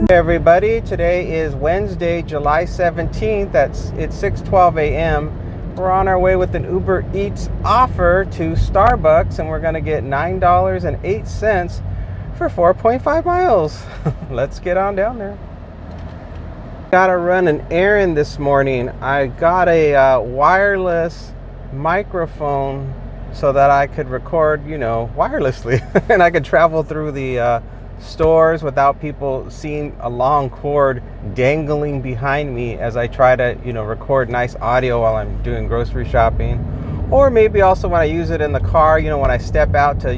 Hey everybody, today is Wednesday, July 17th. It's 6:12 a.m. We're on our way with an Uber Eats offer to Starbucks, and we're going to get $9.08 for 4.5 miles. Let's get on down there. Got to run an errand this morning. I got a wireless microphone so that I could record, wirelessly, and I could travel through the stores without people seeing a long cord dangling behind me as I try to, record nice audio while I'm doing grocery shopping. Or maybe also when I use it in the car, when I step out to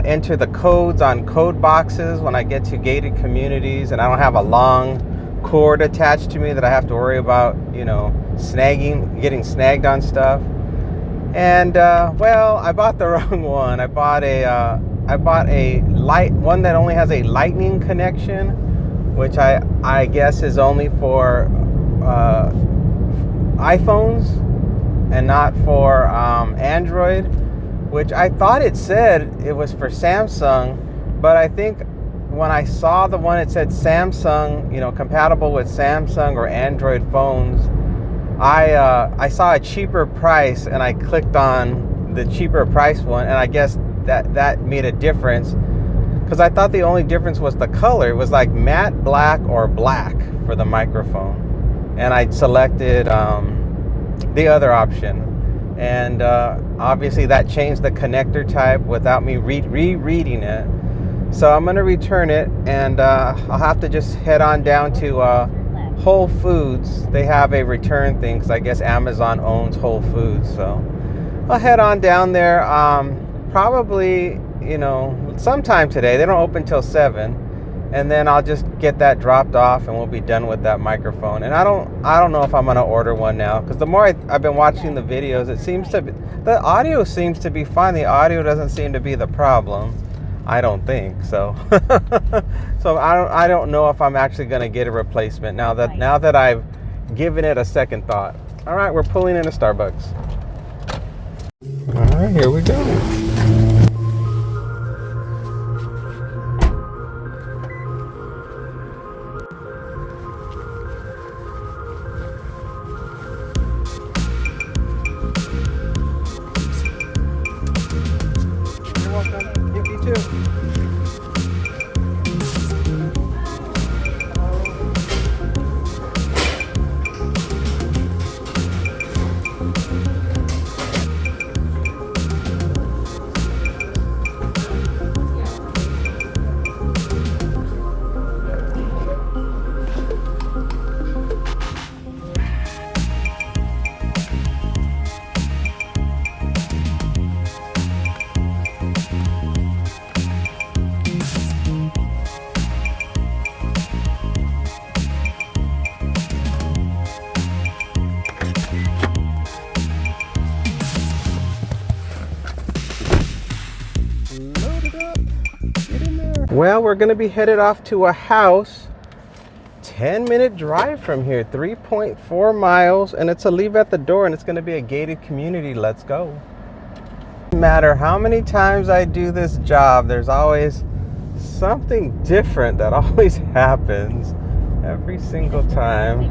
enter the codes on code boxes when I get to gated communities and I don't have a long cord attached to me that I have to worry about, getting snagged on stuff. And I bought the wrong one. I bought a light one that only has a lightning connection, which I guess is only for iPhones and not for Android, which I thought it said it was for Samsung, but I think when I saw the one it said Samsung, compatible with Samsung or Android phones, I saw a cheaper price and I clicked on the cheaper price one, and I guess that made a difference, because I thought the only difference was the color. It was like matte black or black for the microphone, and I selected the other option, and obviously that changed the connector type without me rereading it. So I'm going to return it, and I'll have to just head on down to Whole Foods. They have a return thing because I guess Amazon owns Whole Foods, so I'll head on down there. Probably, sometime today. They don't open till 7, and then I'll just get that dropped off and we'll be done with that microphone. And I don't know if I'm gonna order one now, because the more I've been watching the videos, the audio seems to be fine. The audio doesn't seem to be the problem, I don't think so. So I don't know if I'm actually gonna get a replacement now that I've given it a second thought. All right, we're pulling into Starbucks. All right, here we go. You're welcome. You too. Well, we're going to be headed off to a house, 10-minute drive from here, 3.4 miles, and it's a leave at the door, and it's going to be a gated community. Let's go. No matter how many times I do this job, there's always something different that always happens every single time.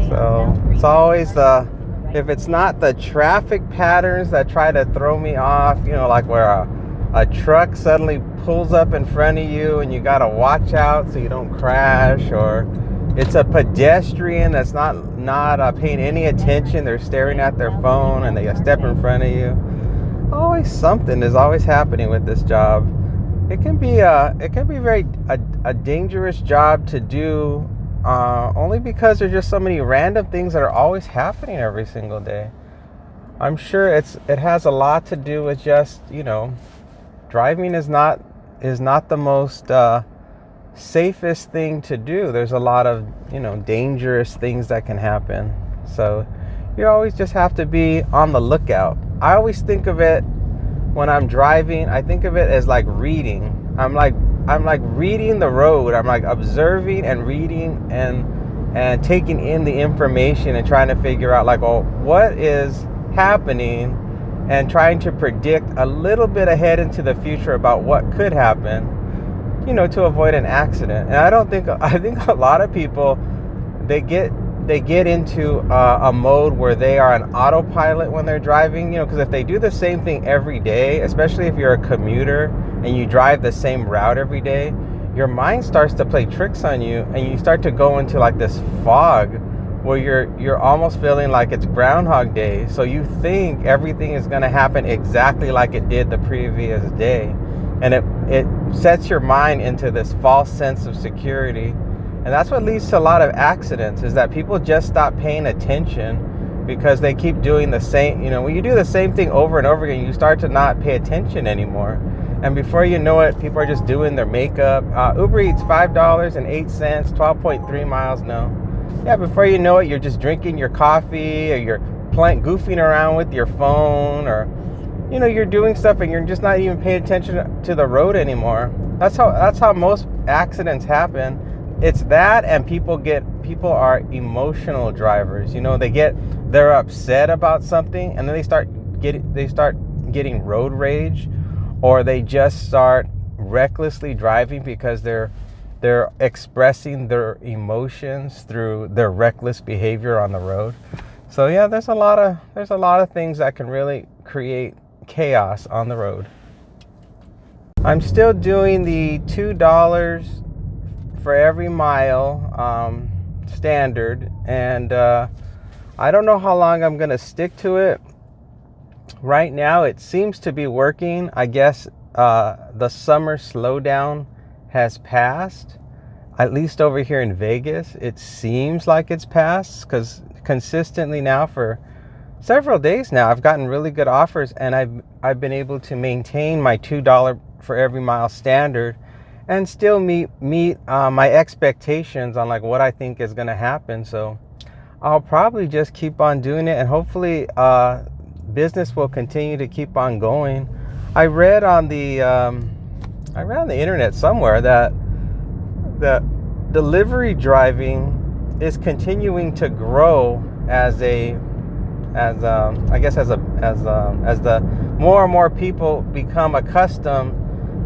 So it's always if it's not the traffic patterns that try to throw me off, like where a truck suddenly pulls up in front of you and you got to watch out so you don't crash, or it's a pedestrian that's not paying any attention. They're staring at their phone and they step in front of you. Always something is always happening with this job. It can be very a dangerous job to do, only because there's just so many random things that are always happening every single day. I'm sure it has a lot to do with just, driving is not the most safest thing to do. There's a lot of, dangerous things that can happen. So you always just have to be on the lookout. I always think of it when I'm driving, I think of it as like reading. I'm like reading the road. I'm like observing and reading and taking in the information and trying to figure out what is happening, and trying to predict a little bit ahead into the future about what could happen. to avoid an accident. And I think a lot of people, they get into a mode where they are on autopilot when they're driving, because if they do the same thing every day, especially if you're a commuter and you drive the same route every day, your mind starts to play tricks on you, and you start to go into like this fog where you're almost feeling like it's Groundhog Day. So you think everything is going to happen exactly like it did the previous day, and it sets your mind into this false sense of security. And that's what leads to a lot of accidents, is that people just stop paying attention because they keep doing the same. When you do the same thing over and over again, you start to not pay attention anymore. And before you know it, people are just doing their makeup. Uber Eats, $5.08, 12.3 miles now. Yeah, before you know it, you're just drinking your coffee, or you're goofing around with your phone, or you're doing stuff and you're just not even paying attention to the road anymore. That's how most accidents happen. It's that, and people are emotional drivers. They're upset about something, and then they start getting road rage, or they just start recklessly driving because they're expressing their emotions through their reckless behavior on the road. So yeah, there's a lot of things that can really create chaos on the road. I'm still doing the $2 for every mile standard, and I don't know how long I'm gonna stick to it. Right now it seems to be working. I guess the summer slowdown has passed, at least over here in Vegas. It seems like it's passed, because consistently now for several days now I've gotten really good offers, and I've been able to maintain my $2 for every mile standard and still meet my expectations on like what I think is going to happen. So I'll probably just keep on doing it, and hopefully business will continue to keep on going. I read on the internet somewhere that delivery driving is continuing to grow as the more and more people become accustomed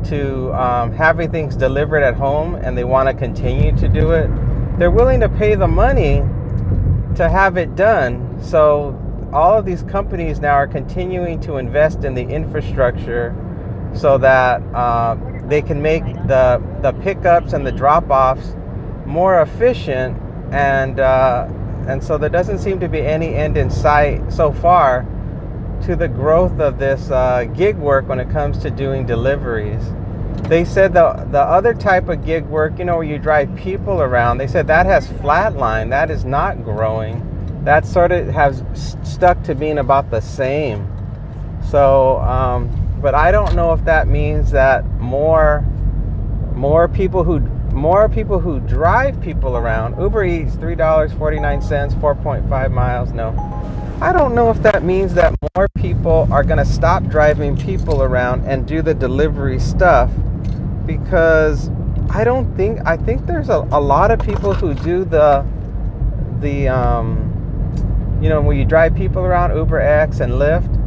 to having things delivered at home, and they want to continue to do it. They're willing to pay the money to have it done. So all of these companies now are continuing to invest in the infrastructure so that they can make the pickups and the drop-offs more efficient, and so there doesn't seem to be any end in sight so far to the growth of this gig work when it comes to doing deliveries. They said the other type of gig work, where you drive people around, they said that has flatlined. That is not growing. That sort of has stuck to being about the same. So, but I don't know if that means that more people who drive people around. Uber Eats, $3.49, 4.5 miles. No, I don't know if that means that more people are going to stop driving people around and do the delivery stuff, because I think there's a lot of people who do the when you drive people around, UberX and Lyft.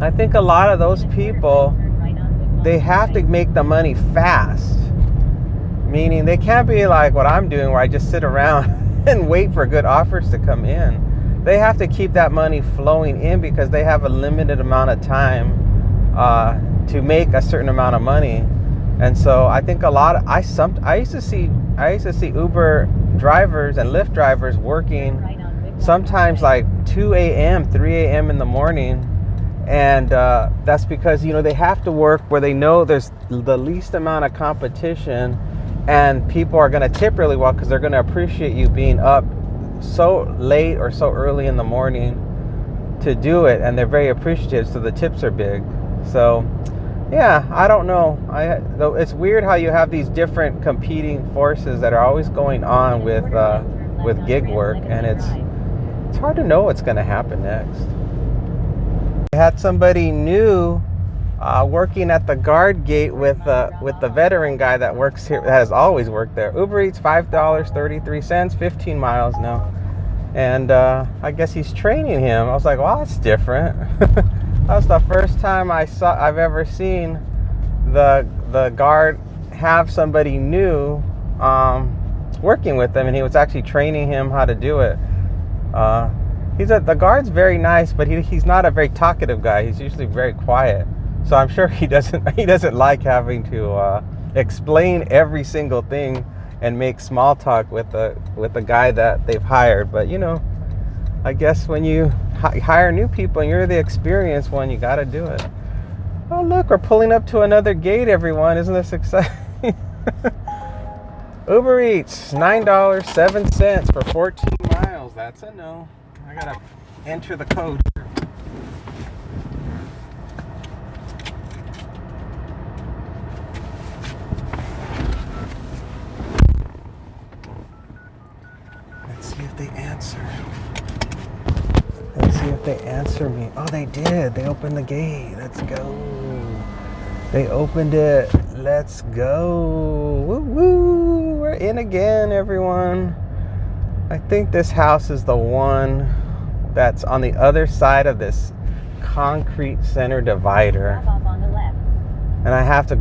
I think a lot of those people, they have to make the money fast. Meaning they can't be like what I'm doing, where I just sit around and wait for good offers to come in. They have to keep that money flowing in, because they have a limited amount of time to make a certain amount of money. And so I think I used to see Uber drivers and Lyft drivers working sometimes like 2 a.m., 3 a.m. in the morning. And that's because, they have to work where they know there's the least amount of competition, and people are going to tip really well, because they're going to appreciate you being up so late or so early in the morning to do it, and they're very appreciative, so the tips are big. So yeah, I don't know. It's weird how you have these different competing forces that are always going on with gig work, and it's hard to know what's going to happen next. I had somebody new working at the guard gate with the veteran guy that works here, that has always worked there. Uber Eats, $5.33, 15 miles now. And I guess he's training him. I was like, wow, that's different. That was the first time I've ever seen the guard have somebody new working with him, and he was actually training him how to do it. The guard's very nice, but he's not a very talkative guy. He's usually very quiet. So I'm sure he doesn't like having to explain every single thing and make small talk with the guy that they've hired. But I guess when you hire new people and you're the experienced one, you got to do it. Oh, look, we're pulling up to another gate, everyone. Isn't this exciting? Uber Eats, $9.07 for 14 miles. That's a no. I got to enter the code. Let's see if they answer. Let's see if they answer me. Oh, they did. They opened the gate. Let's go. They opened it. Let's go. Woo woo. We're in again, everyone. I think this house is the one that's on the other side of this concrete center divider. And I have to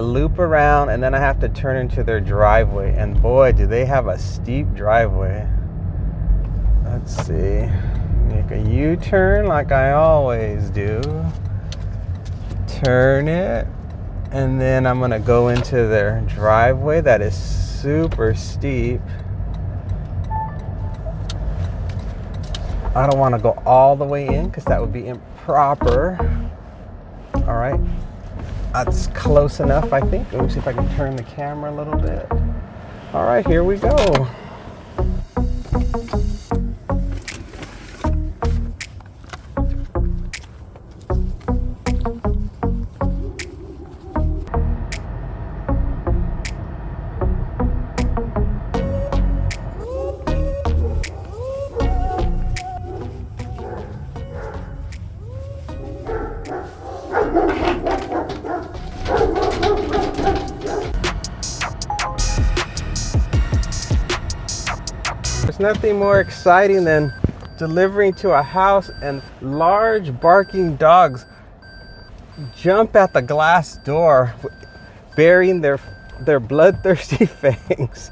loop around, and then I have to turn into their driveway. And boy, do they have a steep driveway. Let's see. Make a U-turn like I always do. Turn it. And then I'm going to go into their driveway that is super steep. I don't want to go all the way in because that would be improper. All right. That's close enough, I think. Let me see if I can turn the camera a little bit. All right, here we go. There's nothing more exciting than delivering to a house and large barking dogs jump at the glass door, burying their bloodthirsty fangs.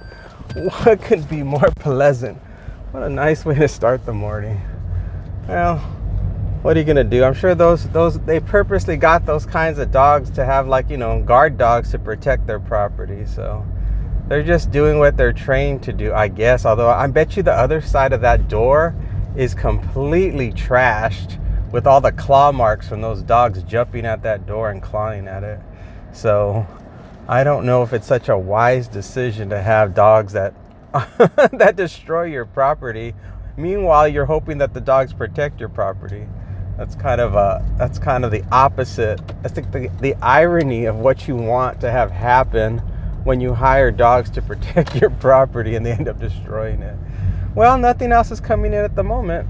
What could be more pleasant? What a nice way to start the morning. Well, what are you gonna do? I'm sure those they purposely got those kinds of dogs to have, like, guard dogs to protect their property. So they're just doing what they're trained to do, I guess. Although I bet you the other side of that door is completely trashed with all the claw marks from those dogs jumping at that door and clawing at it. So I don't know if it's such a wise decision to have dogs that that destroy your property. Meanwhile, you're hoping that the dogs protect your property. That's kind of the opposite. I think the irony of what you want to have happen when you hire dogs to protect your property and they end up destroying it. Well, nothing else is coming in at the moment.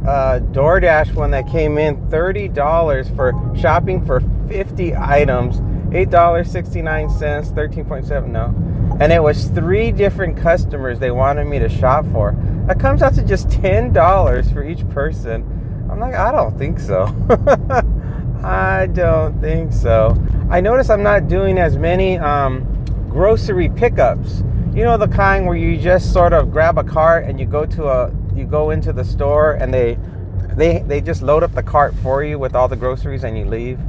DoorDash one that came in, $30 for shopping for 50 items, $8.69, 13.7, no. And it was 3 different customers they wanted me to shop for. That comes out to just $10 for each person. I'm like, I don't think so. I don't think so. I notice I'm not doing as many grocery pickups. You know, the kind where you just sort of grab a cart and you go into the store and they just load up the cart for you with all the groceries and you leave.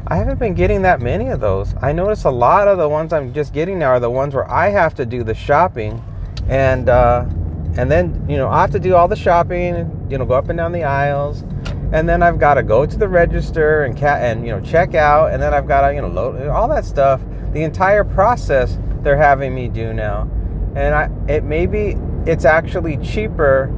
I haven't been getting that many of those. I notice a lot of the ones I'm just getting now are the ones where I have to do the shopping, and then I have to do all the shopping, go up and down the aisles, and then I've got to go to the register and check out, and then I've got to load all that stuff. The entire process they're having me do now, and it's actually cheaper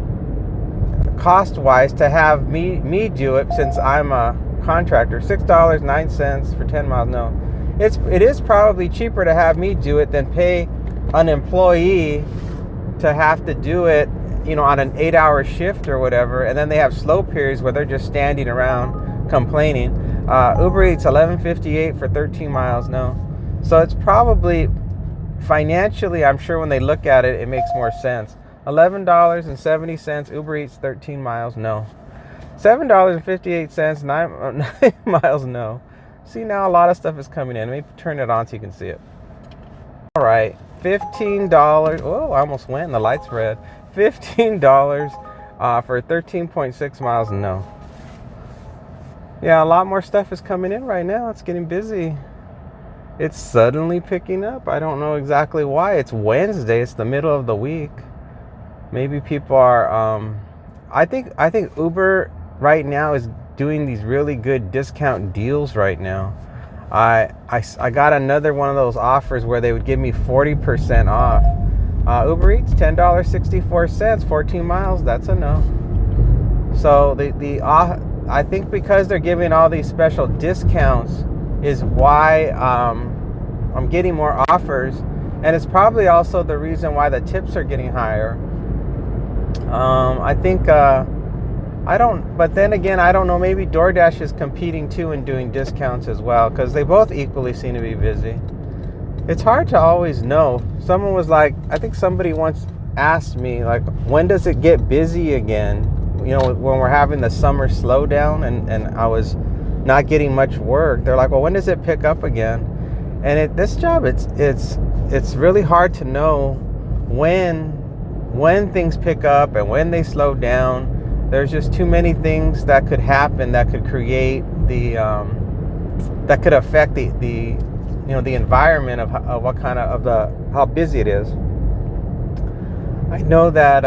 cost-wise to have me do it, since I'm a contractor. $6.09 for 10 miles. No, it is probably cheaper to have me do it than pay an employee to have to do it, on an 8-hour shift or whatever, and then they have slow periods where they're just standing around complaining. Uber Eats, $11.58 for 13 miles. No, so it's probably financially, I'm sure when they look at it, it makes more sense. $11.70, Uber Eats, 13 miles. No. $7.58, 9 miles. No. See, now a lot of stuff is coming in. Let me turn it on so you can see it. All right, $15. Oh, I almost went and the light's red. $15 for 13.6 miles. No. Yeah, a lot more stuff is coming in right now. It's getting busy. It's suddenly picking up. I don't know exactly why. It's Wednesday. It's the middle of the week. Maybe people are. I think Uber right now is doing these really good discount deals right now. I got another one of those offers where they would give me 40% off. Uber Eats, $10.64, 14 miles. That's a no. So I think because they're giving all these special discounts is why I'm getting more offers, and it's probably also the reason why the tips are getting higher. I think but then again, I don't know, maybe DoorDash is competing too and doing discounts as well, because they both equally seem to be busy. It's hard to always know. Someone was like, I think somebody once asked me, like, when does it get busy again? You know, when we're having the summer slowdown and I was not getting much work. They're like, well, when does it pick up again? And this job, it's really hard to know when things pick up and when they slow down. There's just too many things that could happen that could create that could affect the environment of what kind of how busy it is. I know that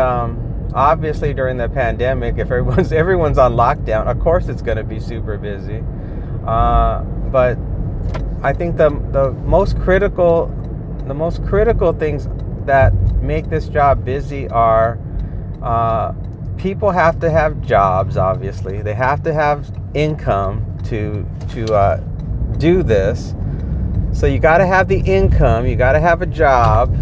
obviously during the pandemic, if everyone's on lockdown, of course it's going to be super busy. But I think the most critical things that make this job busy are people have to have jobs. Obviously, they have to have income to do this. So you got to have the income, you got to have a job.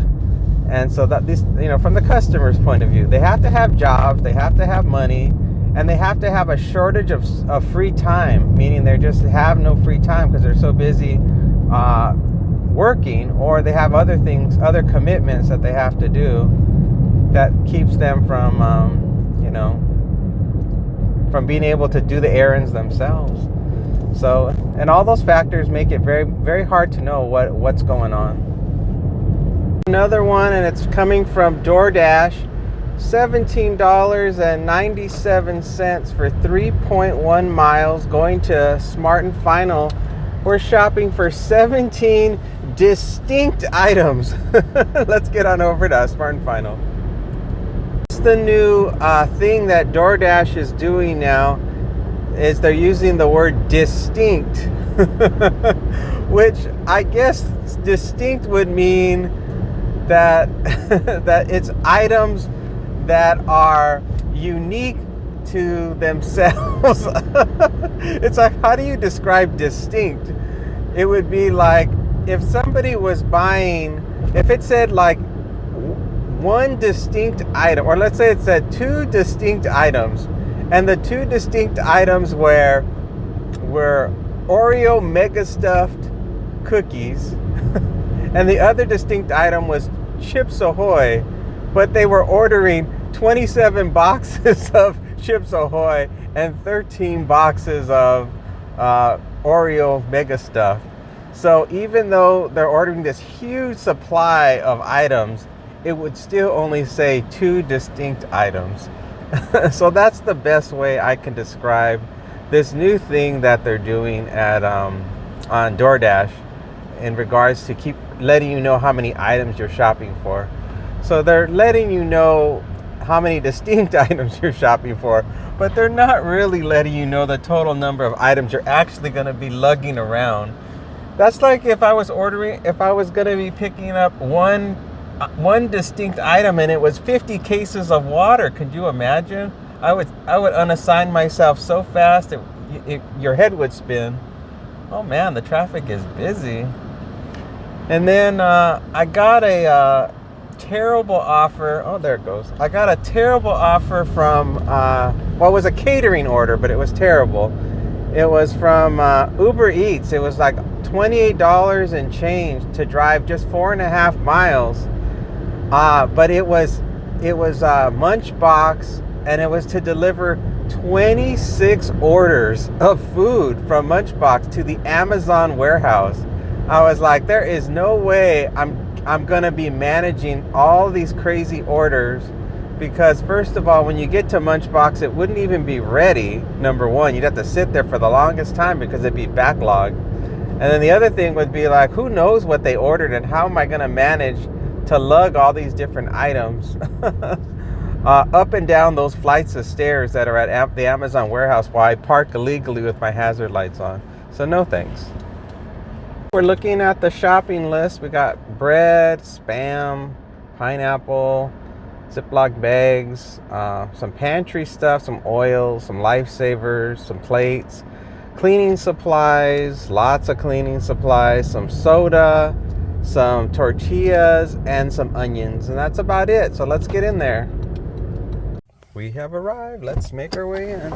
And so that this, from the customer's point of view, they have to have jobs, they have to have money, and they have to have a shortage of free time, meaning they just have no free time because they're so busy working, or they have other commitments that they have to do that keeps them from being able to do the errands themselves. So, and all those factors make it very, very hard to know what's going on. Another one, and it's coming from DoorDash, $17.97 for 3.1 miles going to Smart and Final. We're shopping for 17 distinct items. Let's get on over to Smart and Final. The new thing that DoorDash is doing now is they're using the word distinct, which I guess distinct would mean that that it's items that are unique to themselves. It's like, how do you describe distinct? It would be like if somebody was buying, if it said like one distinct item, or let's say it said two distinct items, and the two distinct items were Oreo mega stuffed cookies and the other distinct item was Chips Ahoy, but they were ordering 27 boxes of Chips Ahoy and 13 boxes of Oreo mega stuff. So even though they're ordering this huge supply of items, it would still only say two distinct items. So that's the best way I can describe this new thing that they're doing at on DoorDash in regards to keep letting you know how many items you're shopping for. So they're letting you know how many distinct items you're shopping for, but they're not really letting you know the total number of items you're actually going to be lugging around. That's like if I was going to be picking up one distinct item and it was 50 cases of water. Could you imagine? I would unassign myself so fast your head would spin. Oh man, the traffic is busy. And then I got a terrible offer. Oh, there it goes. I got a terrible offer from it was a catering order, but it was terrible. It was from Uber Eats. It was like $28 and change to drive just 4.5 miles. But it was Munchbox, and it was to deliver 26 orders of food from Munchbox to the Amazon warehouse. I was like, there is no way I'm gonna be managing all these crazy orders, because first of all, when you get to Munchbox, it wouldn't even be ready. Number one, you'd have to sit there for the longest time because it'd be backlogged. And then the other thing would be like, who knows what they ordered and how am I gonna manage to lug all these different items up and down those flights of stairs that are at the Amazon warehouse while I park illegally with my hazard lights on. So no thanks. We're looking at the shopping list. We got bread, Spam, pineapple, Ziploc bags, some pantry stuff, some oils, some lifesavers, some plates, cleaning supplies, lots of cleaning supplies, some soda, some tortillas, and some onions. And that's about it. So let's get in there. We have arrived. Let's make our way in.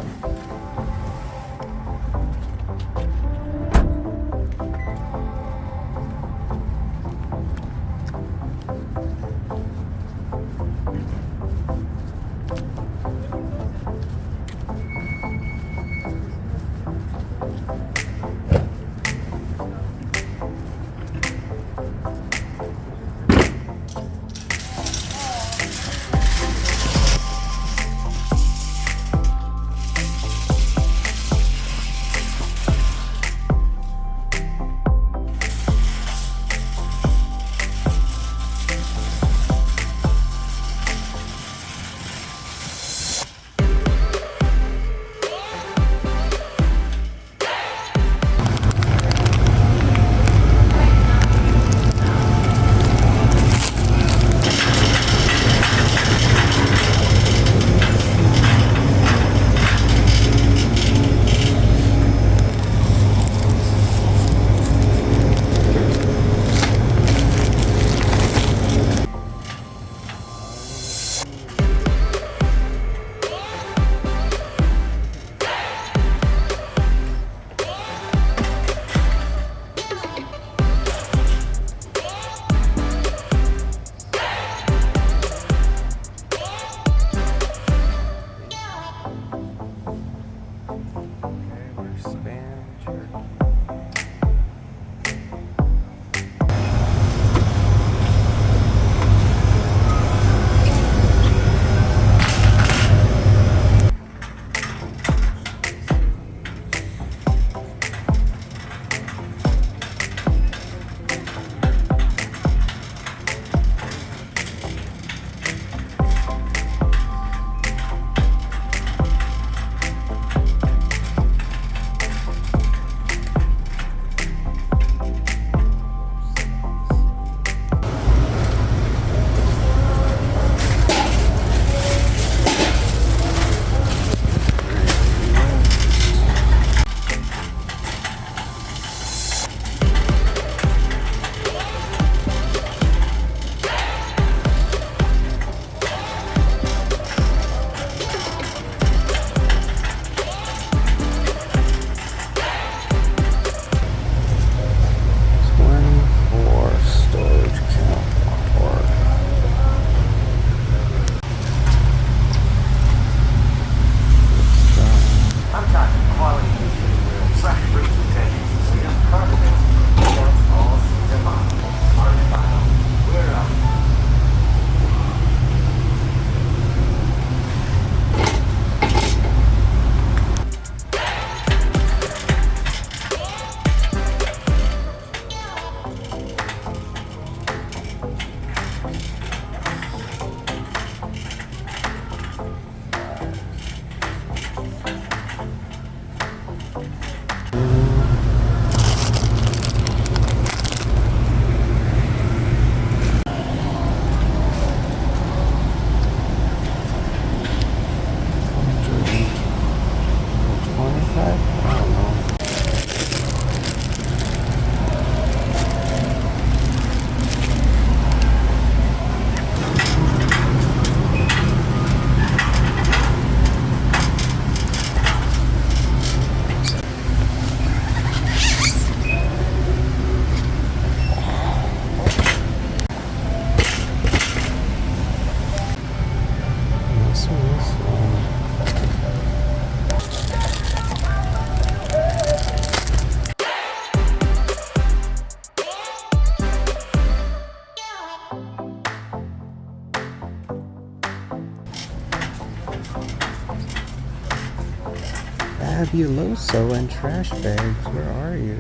Fabuloso and trash bags. Where are you?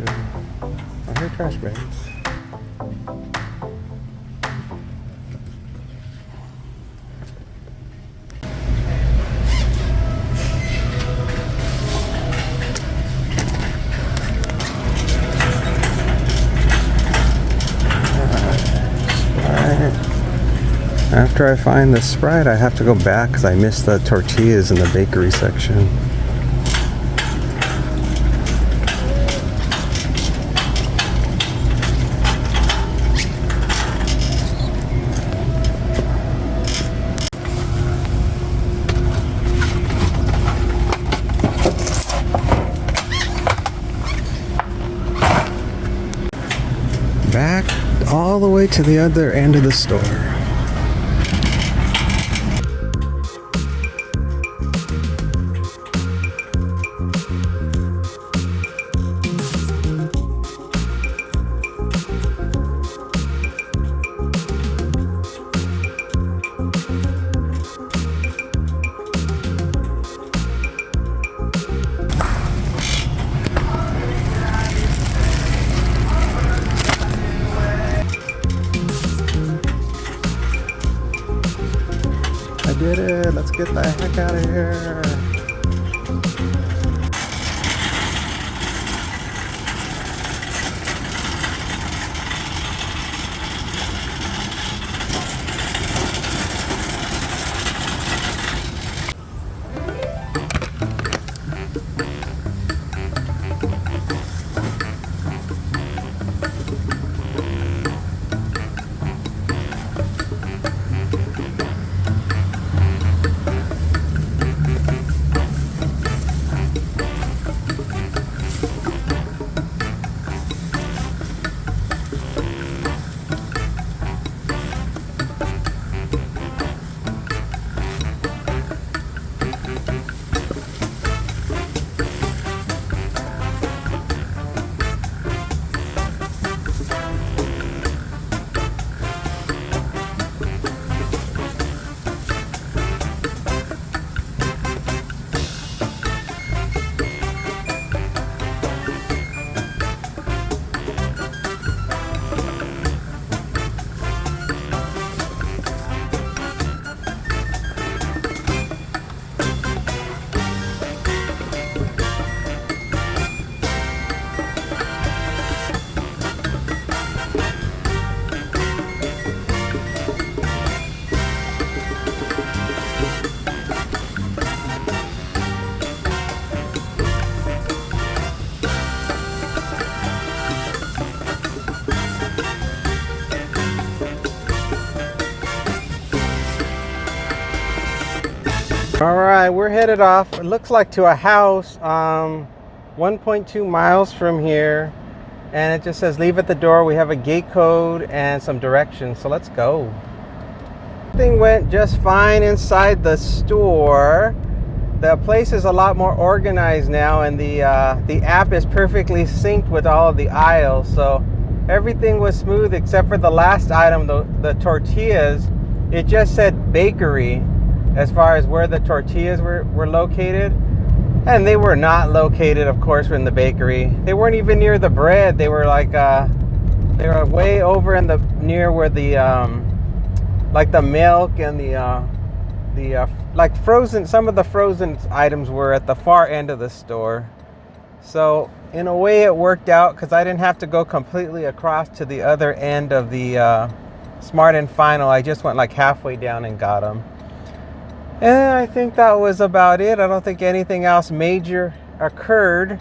Oh, here are trash bags. After I find the Sprite, I have to go back because I missed the tortillas in the bakery section. Back all the way to the other end of the store. I did it. Let's get the heck out of here. All right, we're headed off. It looks like to a house 1.2 miles from here, and it just says leave at the door. We have a gate code and some directions, so let's go. Everything went just fine inside the store. The place is a lot more organized now, and the app is perfectly synced with all of the aisles, so everything was smooth except for the last item, the tortillas. It just said bakery as far as where the tortillas were located, and they were not located, of course, in the bakery. They weren't even near the bread. They were like they were way over in the near where the like the milk and the like frozen, some of the frozen items were at the far end of the store. So in a way it worked out because I didn't have to go completely across to the other end of the Smart and Final. I just went like halfway down and got them. And I think that was about it. I don't think anything else major occurred.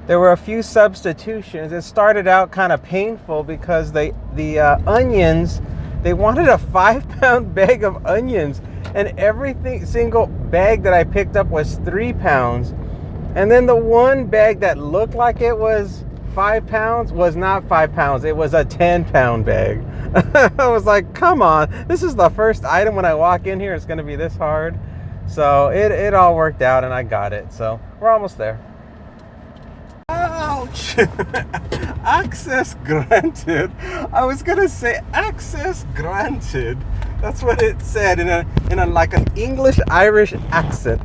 There were a few substitutions. It started out kind of painful because the onions, they wanted a 5-pound bag of onions, and single bag that I picked up was 3 pounds. And then the one bag that looked like it was 5 pounds was not 5 pounds. It was a 10-pound bag. I was like, come on, this is the first item. When I walk in here, it's going to be this hard. So it all worked out and I got it. So we're almost there. Ouch. Access granted. I was going to say access granted. That's what it said in a like an English Irish accent.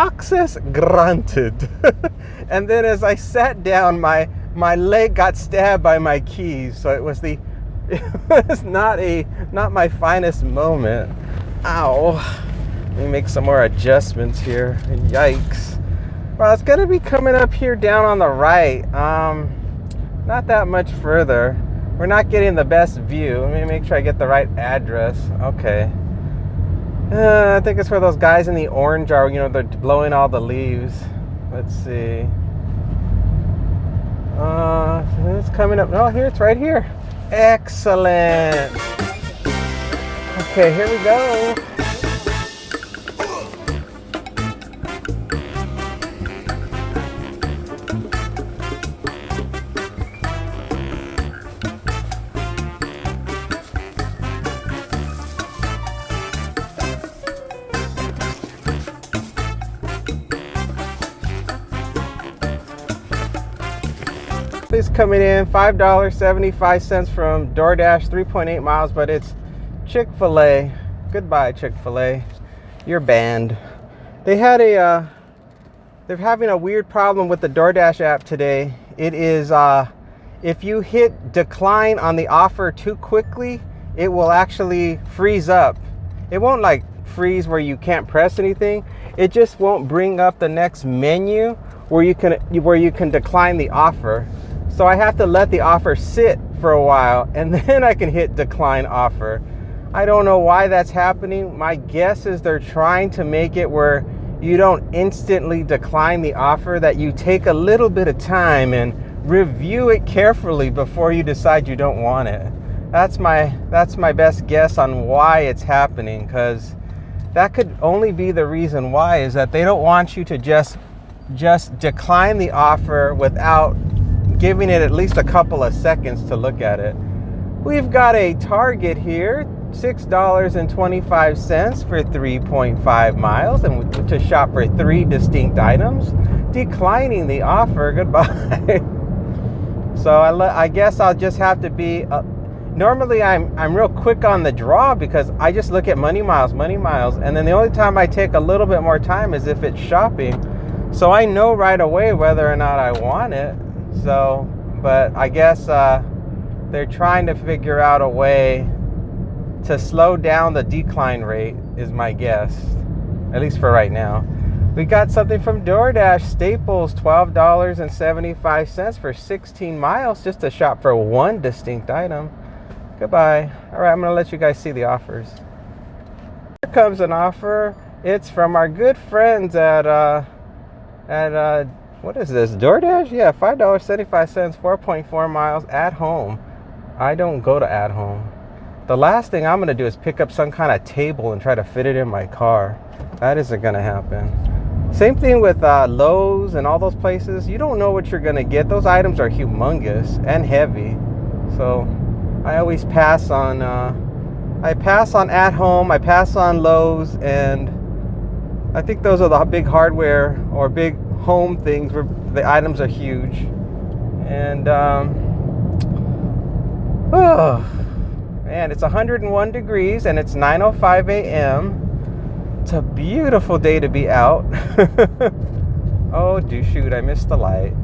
access granted. And then as I sat down, my leg got stabbed by my keys. So it was not my finest moment. Ow. Let me make some more adjustments here. Yikes. Well, it's gonna be coming up here down on the right. Not that much further. We're not getting the best view. Let me make sure I get the right address. Okay. I think it's where those guys in the orange are, they're blowing all the leaves. Let's see. It's coming up. No, here, it's right here. Excellent. Okay, here we go. Is coming in $5.75 from DoorDash, 3.8 miles, but it's Chick-fil-A. Goodbye, Chick-fil-A. You're banned. They're having a weird problem with the DoorDash app today. It is if you hit decline on the offer too quickly, it will actually freeze up. It won't like freeze where you can't press anything. It just won't bring up the next menu where you can decline the offer. So I have to let the offer sit for a while and then I can hit decline offer. I don't know why that's happening. My guess is they're trying to make it where you don't instantly decline the offer, that you take a little bit of time and review it carefully before you decide you don't want it. That's my best guess on why it's happening, because that could only be the reason why, is that they don't want you to just decline the offer without giving it at least a couple of seconds to look at it. We've got a Target here, $6.25 for 3.5 miles, and to shop for 3 distinct items. Declining the offer, goodbye. So I guess I'll just have to be. Normally I'm real quick on the draw because I just look at money miles, and then the only time I take a little bit more time is if it's shopping. So I know right away whether or not I want it. So, but I guess they're trying to figure out a way to slow down the decline rate, is my guess, at least for right now. We got something from DoorDash, Staples, $12.75 for 16 miles, just to shop for 1 distinct item. Goodbye. All right, I'm gonna let you guys see the offers. Here comes an offer. It's from our good friends at what is this, DoorDash? Yeah, $5.75, 4.4 miles at home. I don't go to at home. The last thing I'm gonna do is pick up some kind of table and try to fit it in my car. That isn't gonna happen. Same thing with Lowe's and all those places. You don't know what you're gonna get. Those items are humongous and heavy. So I always pass on, at home, I pass on Lowe's, and I think those are the big hardware or big home things where the items are huge. And oh man, it's 101 degrees and it's 9:05 a.m. It's a beautiful day to be out. Oh shoot, I missed the light.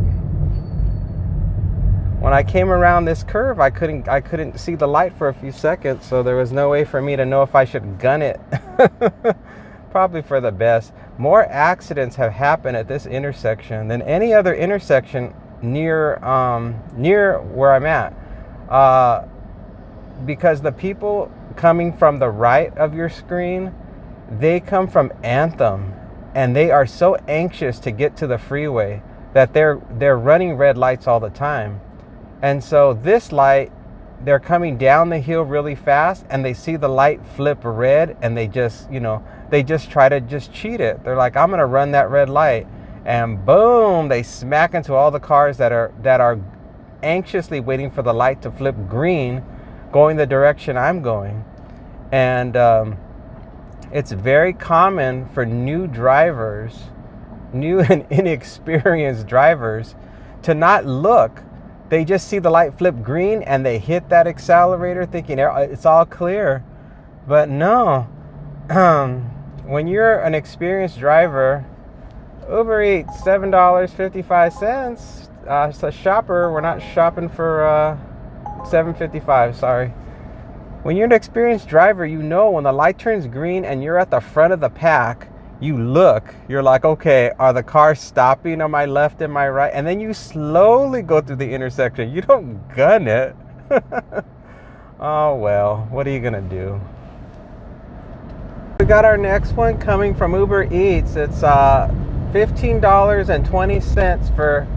When I came around this curve, I couldn't see the light for a few seconds, so there was no way for me to know if I should gun it. Probably for the best. More accidents have happened at this intersection than any other intersection near where I'm at, because the people coming from the right of your screen, they come from Anthem, and they are so anxious to get to the freeway that they're running red lights all the time. And so this light, they're coming down the hill really fast and they see the light flip red, and they just try to cheat it. They're like, I'm gonna run that red light, and boom, they smack into all the cars that are anxiously waiting for the light to flip green, going the direction I'm going. And it's very common for new and inexperienced drivers to not look. They just see the light flip green and they hit that accelerator thinking it's all clear. But no, when you're an experienced driver, Uber Eats, $7.55. It's a shopper. We're not shopping for $7.55. Sorry. When you're an experienced driver, you know when the light turns green and you're at the front of the pack, you look. You're like, okay, are the cars stopping on my left and my right? And then you slowly go through the intersection. You don't gun it. Oh well, what are you gonna do? We got our next one coming from Uber Eats. It's $15.20 for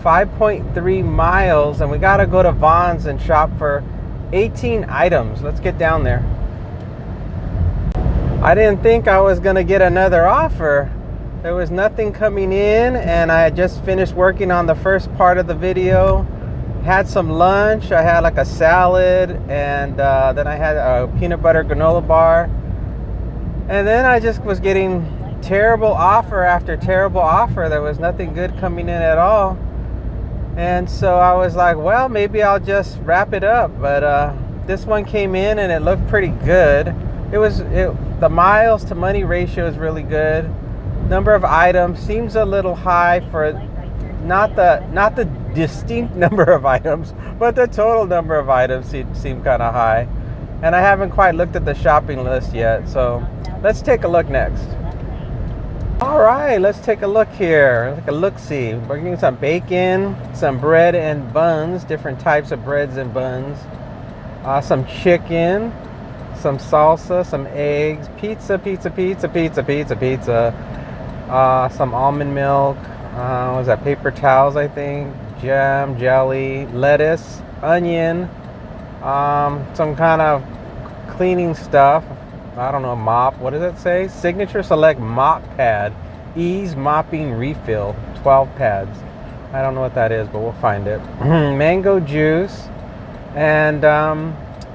5.3 miles, and we gotta go to Vaughn's and shop for 18 items. Let's get down there. I didn't think I was gonna get another offer. There was nothing coming in, and I had just finished working on the first part of the video. Had some lunch. I had like a salad, and then I had a peanut butter granola bar. And then I just was getting terrible offer after terrible offer. There was nothing good coming in at all. And so I was like, well, maybe I'll just wrap it up. But this one came in and it looked pretty good. The miles to money ratio is really good. Number of items seems a little high for not the distinct number of items, but the total number of items seem kind of high. And I haven't quite looked at the shopping list yet, so let's take a look next. All right, let's take a look here. Like a look-see. We're getting some bacon, some bread and buns, different types of breads and buns, some chicken, some salsa, some eggs, pizza, some almond milk, what was that, paper towels, I think, jam, jelly, lettuce, onion, some kind of cleaning stuff. I don't know, mop. What does it say? Signature Select Mop Pad. Ease Mopping Refill. 12 pads. I don't know what that is, but we'll find it. Mango juice. And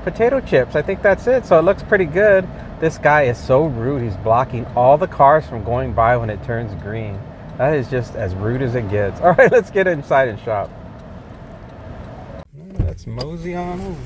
potato chips. I think that's it. So it looks pretty good. This guy is so rude. He's blocking all the cars from going by when it turns green. That is just as rude as it gets. All right, let's get inside and shop. Let's mosey on over.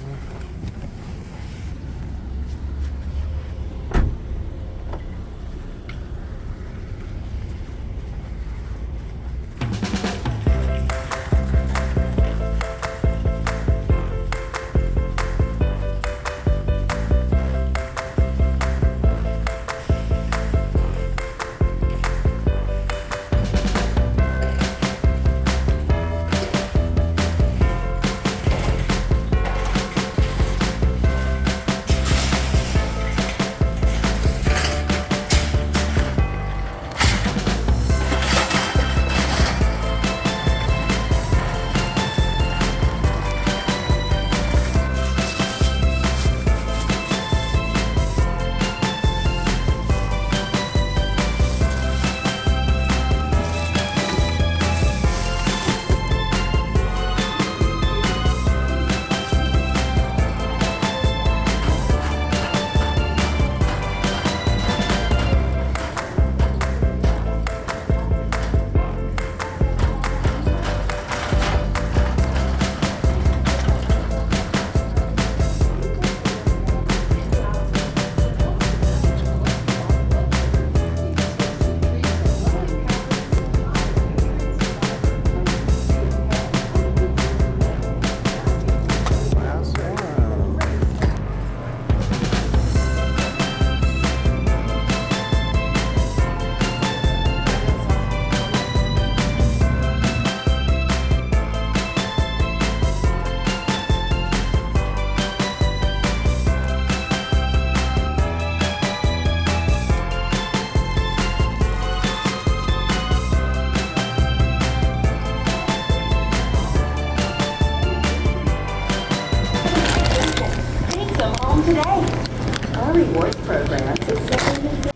Today, our rewards program is setting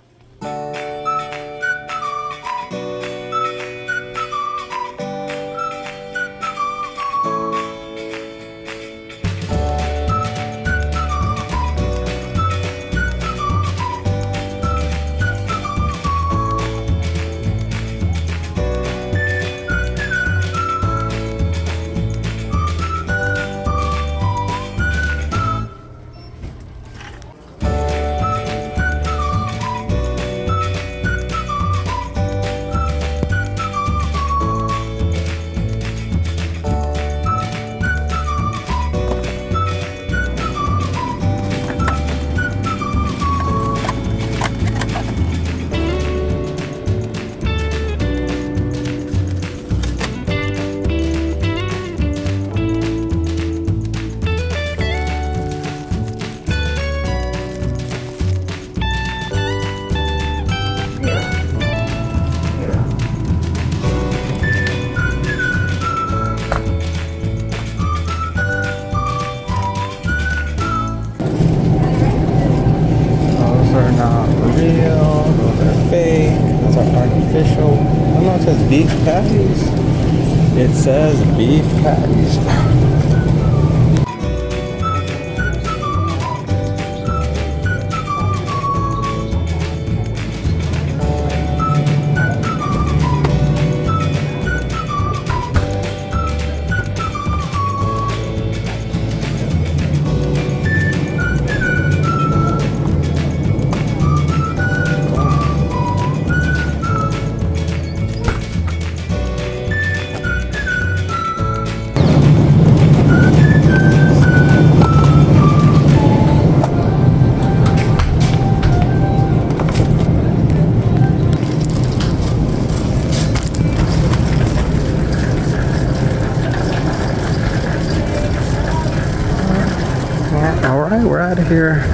are not real. Those are fake. Those are artificial. Oh no, it says beef patties. It says beef patties. All right, we're out of here.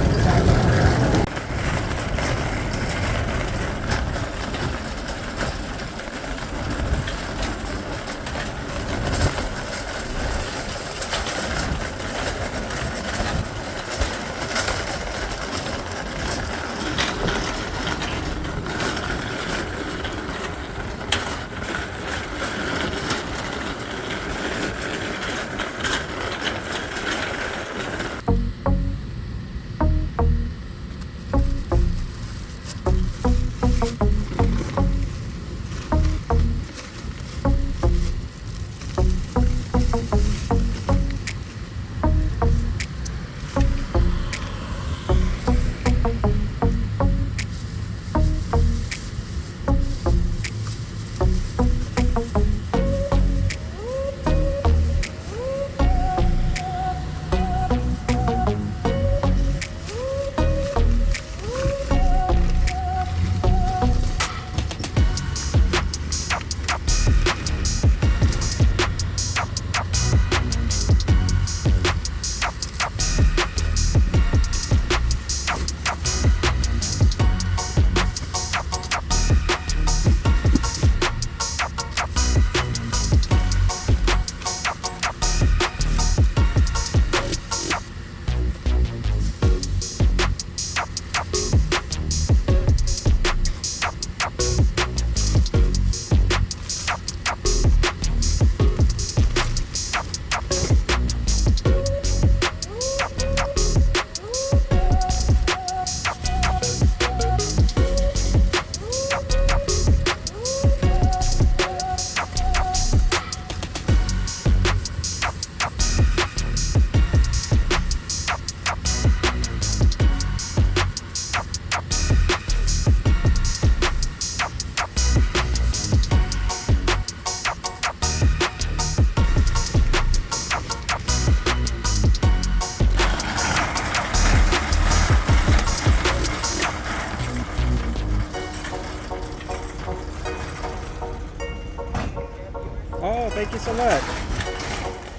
Oh, thank you so much.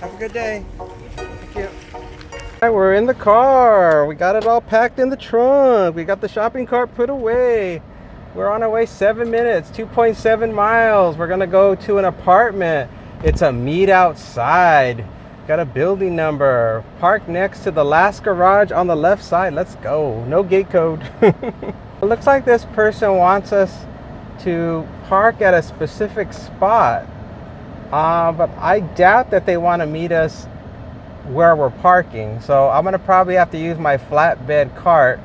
Have a good day. Thank you. All right, we're in the car. We got it all packed in the trunk. We got the shopping cart put away. We're on our way 7 minutes, 2.7 miles. We're gonna go to an apartment. It's a meet outside. Got a building number. Parked next to the last garage on the left side. Let's go. No gate code. It looks like this person wants us to park at a specific spot. But I doubt that they want to meet us where we're parking. So I'm going to probably have to use my flatbed cart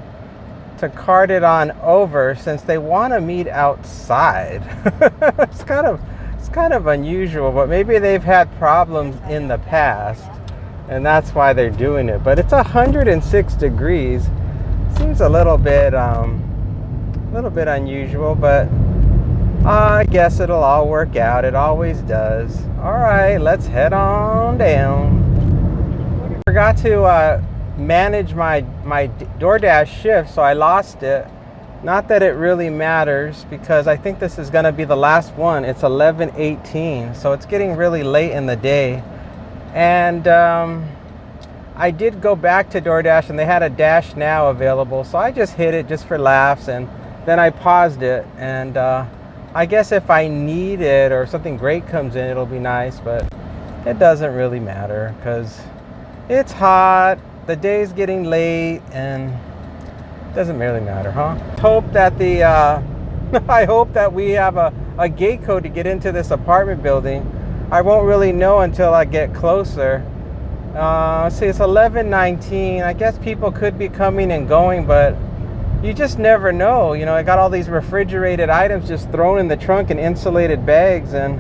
to cart it on over since they want to meet outside. It's kind of unusual, but maybe they've had problems in the past and that's why they're doing it. But it's 106 degrees. Seems a little bit unusual, but I guess it'll all work out. It always does. All right, let's head on down. I forgot to manage my DoorDash shift, so I lost it. Not that it really matters because I think this is going to be the last one. It's 11:18, so it's getting really late in the day. And I did go back to DoorDash and they had a Dash Now available, so I just hit it just for laughs and then I paused it. And I guess if I need it or something great comes in, it'll be nice, but it doesn't really matter because it's hot, the day's getting late, and Doesn't really matter, huh? Hope that the I hope that we have a gate code to get into this apartment building. I won't really know until I get closer. See, it's 11:19. I guess people could be coming and going, but you just never know. You know, I got all these refrigerated items just thrown in the trunk in insulated bags, and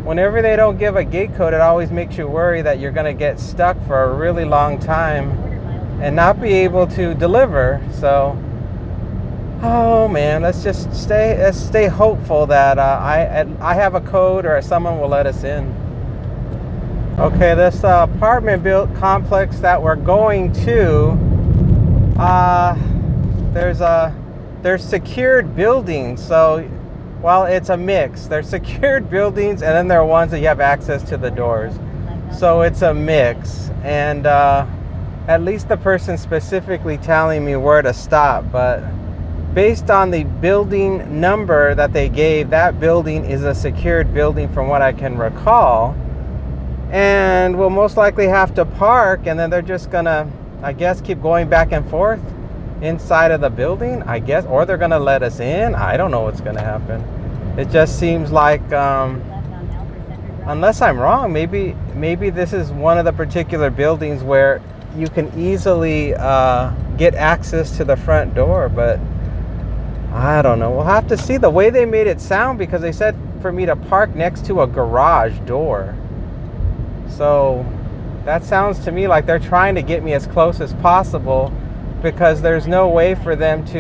whenever they don't give a gate code, it always makes you worry that you're gonna get stuck for a really long time and not be able to deliver. So, oh man, let's stay hopeful that I have a code or someone will let us in. Okay, this apartment built complex that we're going to, there's secured buildings. So, well, it's a mix. There's secured buildings, and then there are ones that you have access to the doors. So it's a mix, and at least the person specifically telling me where to stop. But based on the building number that they gave, that building is a secured building from what I can recall. And we'll most likely have to park, and then they're just gonna, I guess, keep going back and forth inside of the building, I guess, or they're gonna let us in. I don't know what's gonna happen. It just seems like, unless I'm wrong, maybe this is one of the particular buildings where you can easily get access to the front door, but I don't know. We'll have to see. The way they made it sound, because they said for me to park next to a garage door. So that sounds to me like they're trying to get me as close as possible, because there's no way for them to,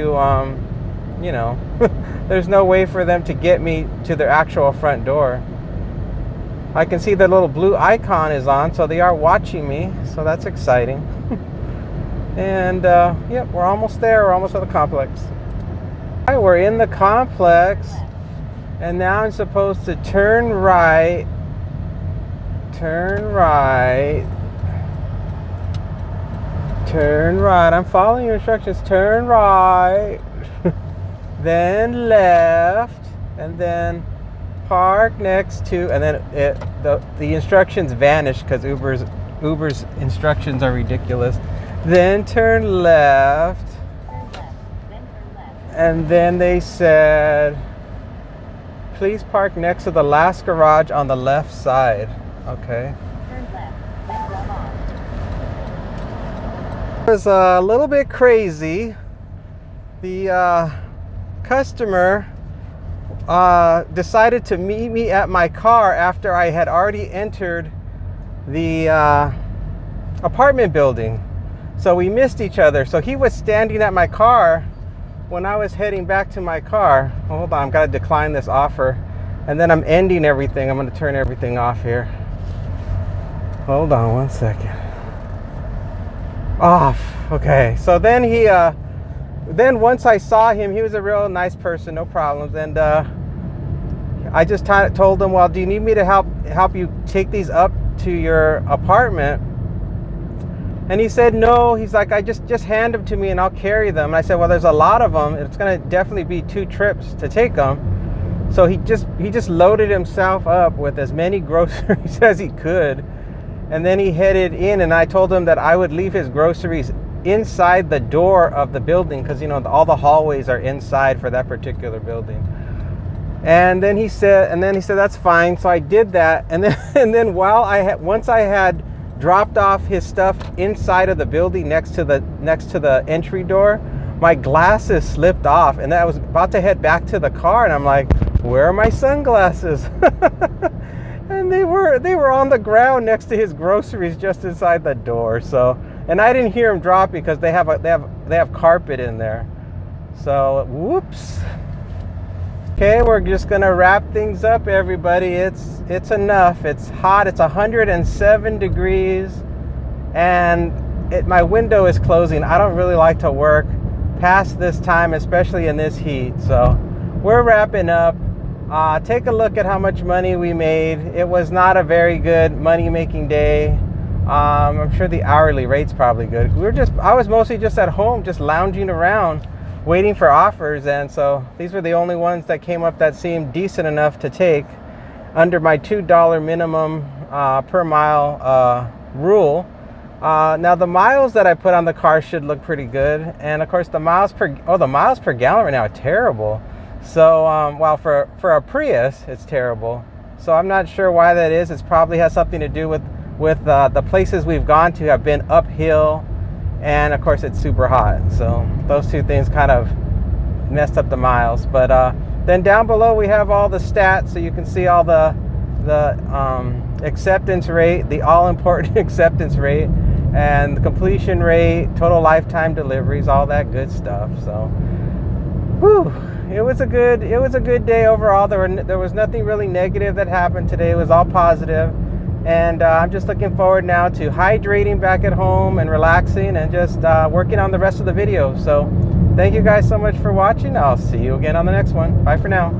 you know, there's no way for them to get me to their actual front door. I can see the little blue icon is on, so they are watching me, so that's exciting. And yep, we're almost there. We're almost at the complex. All right, we're in the complex, and now I'm supposed to turn right. Turn right. I'm following your instructions. Turn right. Then left, and then park next to, and then the instructions vanish because Uber's instructions are ridiculous. Then turn left. And then they said, please park next to the last garage on the left side. Okay. Turn left, then drive on. It was a little bit crazy. The customer decided to meet me at my car after I had already entered the apartment building. So we missed each other. So he was standing at my car when I was heading back to my car. Hold on, I've got to decline this offer. And then I'm ending everything. I'm going to turn everything off here. Hold on one second. Off. Okay. So then then once I saw him, he was a real nice person, no problems. And I just told him, well, do you need me to help you take these up to your apartment? And he said, no. He's like, I just hand them to me and I'll carry them. And I said, well, there's a lot of them. It's going to definitely be 2 trips to take them. So he just loaded himself up with as many groceries as he could. And then he headed in, and I told him that I would leave his groceries inside the door of the building, because, you know, all the hallways are inside for that particular building. And then he said, that's fine. So I did that. And then once I had dropped off his stuff inside of the building next to the entry door, my glasses slipped off, and I was about to head back to the car, and I'm like, where are my sunglasses? And they were on the ground next to his groceries just inside the door. So, and I didn't hear him drop because they have carpet in there. So, whoops. Okay, we're just gonna wrap things up, everybody. It's enough. It's hot. It's 107 degrees, and my window is closing. I don't really like to work past this time, especially in this heat. So we're wrapping up. Take a look at how much money we made. It was not a very good money-making day. I'm sure the hourly rate's probably good. I was mostly just at home, just lounging around, waiting for offers, and so these were the only ones that came up that seemed decent enough to take under my $2 minimum per mile rule. Now the miles that I put on the car should look pretty good, and of course the miles per gallon right now are terrible. So well, for a Prius it's terrible. So I'm not sure why that is. It probably has something to do with the places we've gone to have been uphill, and of course it's super hot. So those two things kind of messed up the miles. But then down below we have all the stats, so you can see all the acceptance rate, the all-important acceptance rate, and the completion rate, total lifetime deliveries, all that good stuff. So, whew, it was a good day overall. There was nothing really negative that happened today. It was all positive, and I'm just looking forward now to hydrating back at home and relaxing and just working on the rest of the video. So, thank you guys so much for watching. I'll see you again on the next one. Bye for now.